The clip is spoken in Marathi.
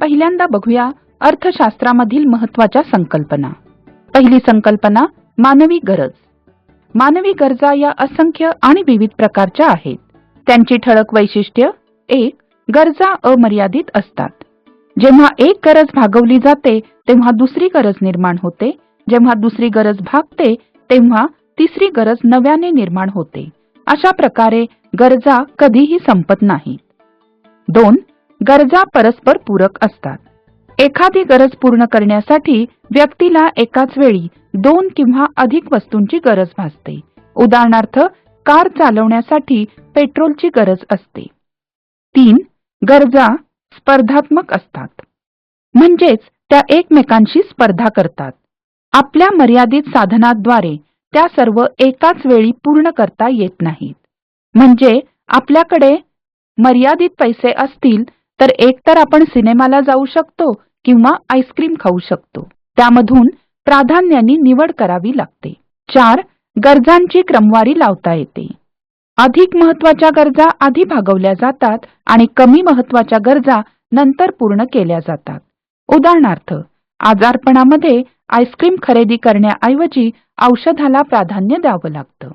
पहिल्यांदा बघूया अर्थशास्त्रामधील महत्त्वाच्या संकल्पना। पहिली संकल्पना मानवी गरज। मानवी गरजा या असंख्य आणि विविध प्रकारच्या आहेत। त्यांची ठळक वैशिष्ट्य: 1. गरजा अमर्यादित असतात। जेव्हा एक गरज भागवली जाते तेव्हा दुसरी गरज निर्माण होते, जेव्हा दुसरी गरज भागते तेव्हा तिसरी गरज नव्याने निर्माण होते। अशा प्रकारे गरजा कधीही संपत नाहीत। 2. गरजा परस्पर पूरक असतात। एखादी गरज पूर्ण करण्यासाठी व्यक्तीला एकाच वेळी 2 किंवा अधिक वस्तूंची गरज भासते। उदाहरणार्थ, कार चालवण्यासाठी पेट्रोलची गरज असते। 3. गरजा स्पर्धात्मक असतात, म्हणजेच त्या एकमेकांशी स्पर्धा करतात। आपल्या मर्यादित साधनाद्वारे त्या सर्व एकाच वेळी पूर्ण करता येत नाहीत। म्हणजे आपल्याकडे मर्यादित पैसे असतील तर एकतर आपण सिनेमाला जाऊ शकतो किंवा आईस्क्रीम खाऊ शकतो। त्यामधून प्राधान्याने निवड करावी लागते। 4. गरजांची क्रमवारी लावता येते। अधिक महत्त्वाच्या गरजा आधी भागवल्या जातात आणि कमी महत्त्वाच्या गरजा नंतर पूर्ण केल्या जातात। उदाहरणार्थ, आजारपणामध्ये आईस्क्रीम खरेदी करण्याऐवजी औषधाला प्राधान्य द्यावं लागतं।